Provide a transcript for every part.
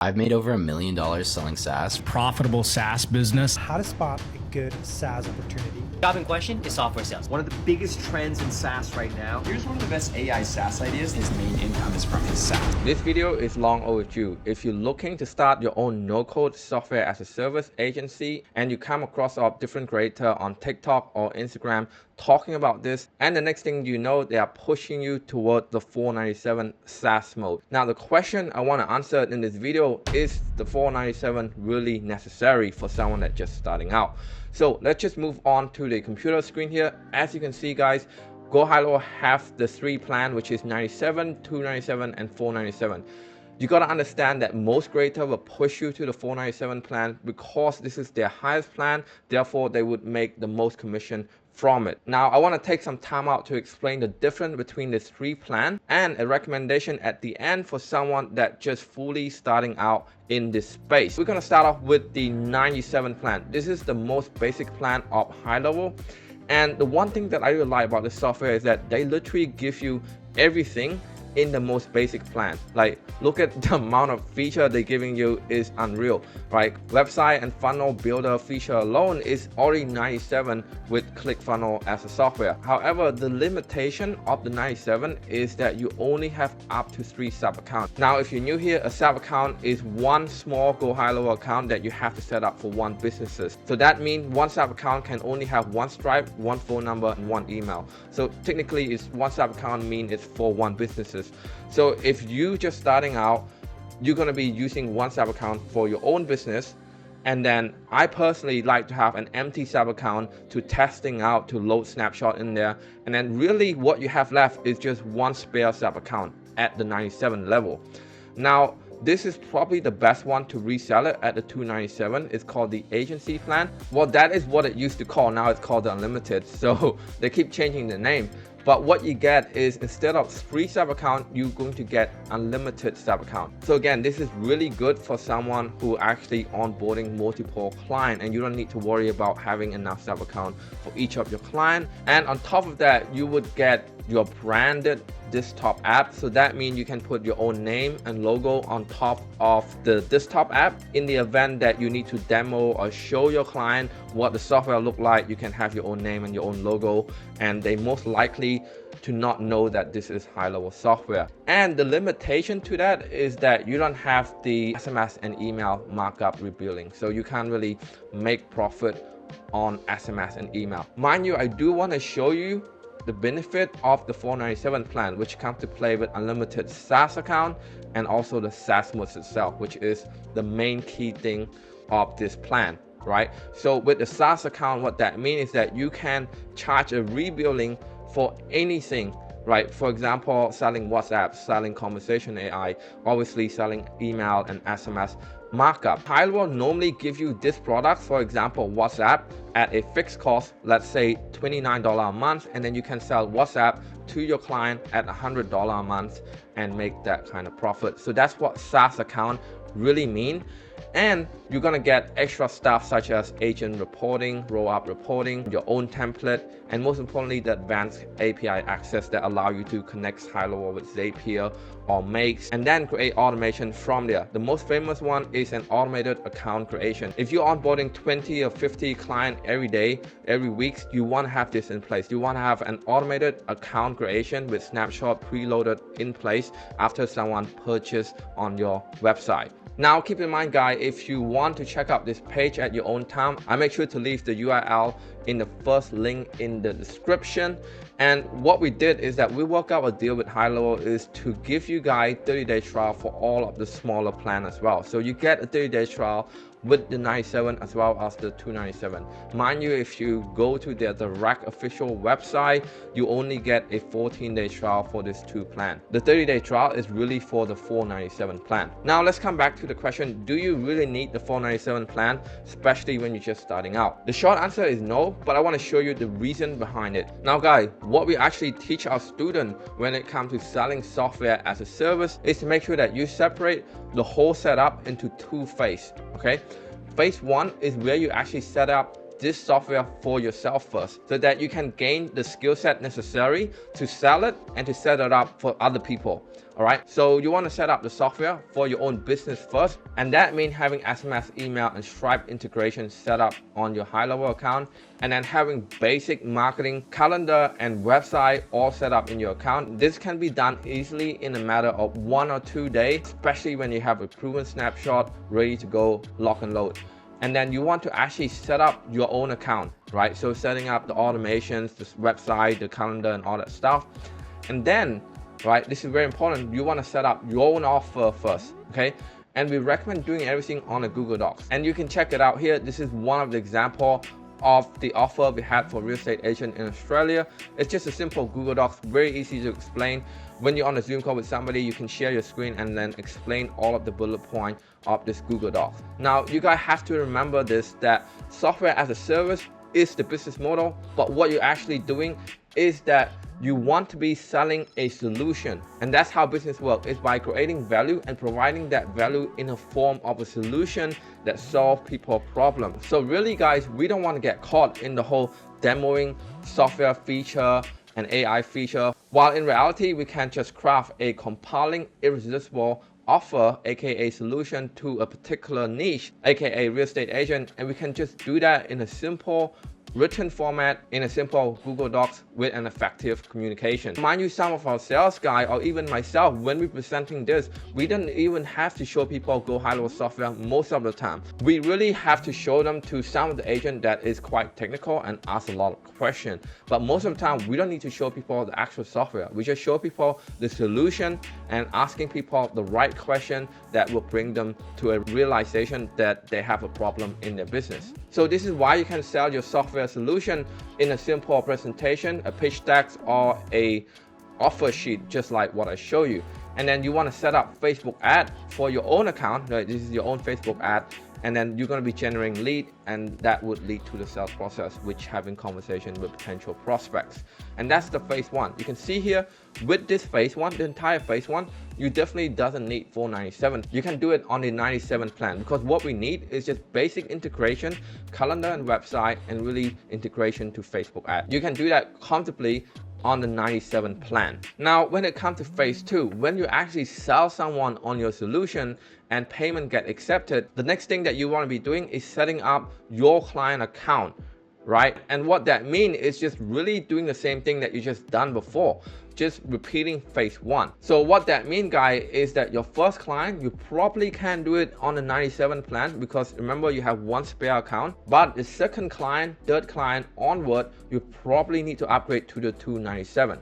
I've made over $1 million selling SaaS. Profitable SaaS business. How to spot a good SaaS opportunity. Job in question is software sales. One of the biggest trends in SaaS right now. Here's one of the best AI SaaS ideas. His main income is from his SaaS. This video is long overdue. If you're looking to start your own no-code software as a service agency and you come across a different creator on TikTok or Instagram talking about this, and the next thing you know, they are pushing you toward the 497 SaaS mode. Now, the question I want to answer in this video is the 497 really necessary for someone that's just starting out? So let's just move on to the computer screen here. As you can see, guys, GoHighlevel have the 3 plan, which is 97, 297, and 497. You got to understand that most creators will push you to the 497 plan because this is their highest plan. Therefore, they would make the most commission from it. Now, I want to take some time out to explain the difference between the 3 plan and a recommendation at the end for someone that just fully starting out in this space. We're going to start off with the 97 plan. This is the most basic plan of HighLevel. And the one thing that I really like about this software is that they literally give you everything in the most basic plan. Like, look at the amount of feature they're giving you is unreal, right? Website and funnel builder feature alone is already 97 with ClickFunnels as a software. However, the limitation of the 97 is that you only have up to 3 sub accounts. Now, if you're new here, a sub account is one small GoHighlevel account that you have to set up for one businesses. So that means one sub account can only have 1 Stripe, 1 phone number, and 1 email. So technically, it's one sub account means it's for one businesses. So if you just starting out, you're going to be using one sub account for your own business. And then I personally like to have an empty sub account to testing out to load Snapshot in there. And then really what you have left is just one spare sub account at the 97 level. Now, this is probably the best one to resell it at the 297. It's called the agency plan. Well, that is what it used to call. Now it's called the unlimited. So they keep changing the name. But what you get is instead of 3 sub account, you're going to get unlimited sub account. So again, this is really good for someone who actually onboarding multiple clients, and you don't need to worry about having enough sub account for each of your client. And on top of that, you would get your branded desktop app. So that means you can put your own name and logo on top of the desktop app. In the event that you need to demo or show your client what the software look like, you can have your own name and your own logo, and they most likely to not know that this is high-level software. And the limitation to that is that you don't have the SMS and email markup rebilling. So you can't really make profit on SMS and email. Mind you, I do want to show you the benefit of the 497 plan, which comes to play with unlimited SaaS account and also the SaaS mode itself, which is the main key thing of this plan, right? So with the SaaS account, what that means is that you can charge a rebilling for anything, right? For example, selling WhatsApp, selling conversation AI, obviously selling email and SMS markup. HighLevel normally give you this product, for example, WhatsApp, at a fixed cost, let's say $29 a month, and then you can sell WhatsApp to your client at $100 a month and make that kind of profit. So that's what SaaS account really mean. And you're gonna get extra stuff such as agent reporting, roll-up reporting, your own template, and most importantly, the advanced API access that allow you to connect HighLevel with Zapier or Makes, and then create automation from there. The most famous one is an automated account creation. If you're onboarding 20 or 50 clients every day, every week, you want to have this in place. You want to have an automated account creation with Snapshot preloaded in place after someone purchased on your website. Now, keep in mind, guys, if you want to check out this page at your own time, I make sure to leave the URL in the first link in the description. And what we did is that we worked out a deal with HighLevel is to give you guys 30-day trial for all of the smaller plan as well. So you get a 30-day trial with the 97 as well as the 297. Mind you, if you go to their direct official website, you only get a 14-day trial for this 2 plan. The 30-day trial is really for the 497 plan. Now let's come back to the question, do you really need the 497 plan, especially when you're just starting out? The short answer is no, but I want to show you the reason behind it. Now guys, what we actually teach our students when it comes to selling software as a service is to make sure that you separate the whole setup into 2 phases, okay? Phase 1 is where you actually set up this software for yourself first so that you can gain the skill set necessary to sell it and to set it up for other people. All right, so you want to set up the software for your own business first, and that means having SMS, email, and Stripe integration set up on your high-level account, and then having basic marketing, calendar, and website all set up in your account. This can be done easily in a matter of 1 or 2 days, especially when you have a proven snapshot ready to go, lock and load. And then you want to actually set up your own account, right? So setting up the automations, the website, the calendar, and all that stuff. And then, right, this is very important, you want to set up your own offer first, okay? And we recommend doing everything on a Google Docs. And you can check it out here. This is one of the example of the offer we had for real estate agent in Australia. It's just a simple Google Docs, very easy to explain. When you're on a Zoom call with somebody, you can share your screen and then explain all of the bullet points of this Google Docs. Now, you guys have to remember this, that software as a service is the business model, but what you're actually doing is that you want to be selling a solution, and that's how business works, is by creating value and providing that value in a form of a solution that solves people's problems. So really guys, we don't want to get caught in the whole demoing software feature and AI feature, while in reality we can just craft a compelling, irresistible offer, aka solution, to a particular niche, aka real estate agent, and we can just do that in a simple written format in a simple Google Docs with an effective communication. Mind you, some of our sales guy or even myself, when we're presenting this, we don't even have to show people GoHighlevel software most of the time. We really have to show them to some of the agent that is quite technical and ask a lot of questions. But most of the time, we don't need to show people the actual software. We just show people the solution and asking people the right question that will bring them to a realization that they have a problem in their business. So this is why you can sell your software solution in a simple presentation, a pitch deck, or a offer sheet, just like what I show you. And then you want to set up Facebook ad for your own account, right? This is your own Facebook ad, and then you're going to be generating lead, and that would lead to the sales process, which having conversation with potential prospects. And that's the phase one. You can see here with this phase one, the entire phase one, you definitely doesn't need $497. You can do it on the 97 plan, because what we need is just basic integration, calendar and website, and really integration to Facebook ad. You can do that comfortably on the 97 plan. Now, when it comes to phase two, when you actually sell someone on your solution and payment get accepted, the next thing that you want to be doing is setting up your client account, right? And what that means is just really doing the same thing that you just done before, just repeating phase one. So what that means, guys, is that your first client, you probably can do it on the 97 plan, because remember, you have one spare account. But the second client, third client onward, you probably need to upgrade to the 297.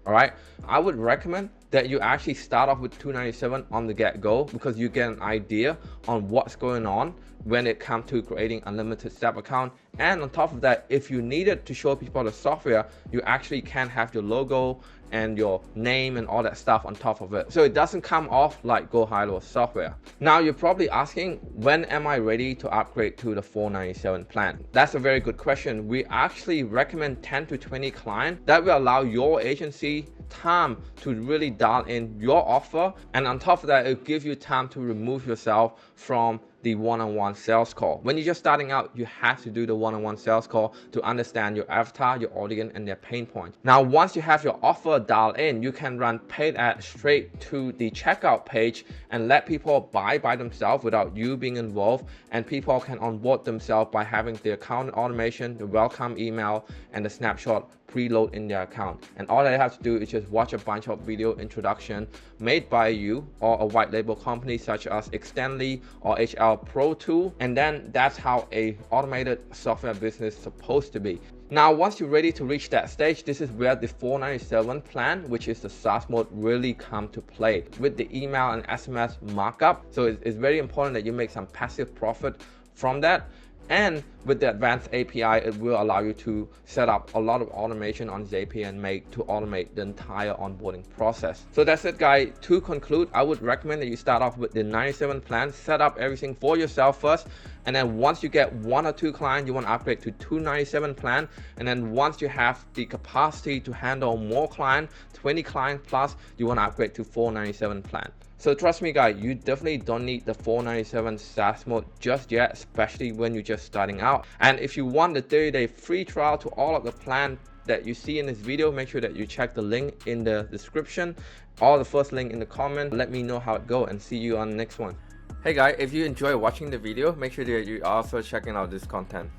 All right, I would recommend that you actually start off with 297 on the get-go, because you get an idea on what's going on when it comes to creating unlimited step account. And on top of that, if you needed to show people the software, you actually can have your logo and your name and all that stuff on top of it, so it doesn't come off like GoHighlevel software. Now you're probably asking, when am I ready to upgrade to the 497 plan? That's a very good question. We actually recommend 10 to 20 clients. That will allow your agency time to really dial in your offer, and on top of that, it gives you time to remove yourself from the one-on-one sales call. When you're just starting out, you have to do the one-on-one sales call to understand your avatar, your audience, and their pain points. Now, once you have your offer dialed in, you can run paid ads straight to the checkout page and let people buy by themselves without you being involved, and people can onboard themselves by having the account automation, the welcome email, and the snapshot preload in their account. And all they have to do is just watch a bunch of video introduction made by you or a white label company such as Extendly or HL Pro Tool, and then that's how a automated software business is supposed to be. Now, once you're ready to reach that stage, this is where the 497 plan, which is the SaaS mode, really come to play with the email and SMS markup. So it's very important that you make some passive profit from that. And with the advanced API, it will allow you to set up a lot of automation on this API and make to automate the entire onboarding process. So that's it, guys. To conclude, I would recommend that you start off with the 97 plan, set up everything for yourself first, and then once you get 1 or 2 clients, you want to upgrade to 297 plan, and then once you have the capacity to handle more clients, 20 clients plus, you want to upgrade to 497 plan. So trust me guys, you definitely don't need the $4.97 SaaS mode just yet, especially when you're just starting out. And if you want the 30-day free trial to all of the plan that you see in this video, make sure that you check the link in the description or the first link in the comment. Let me know how it goes and see you on the next one. Hey guys, if you enjoy watching the video, make sure that you also checking out this content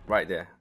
right there.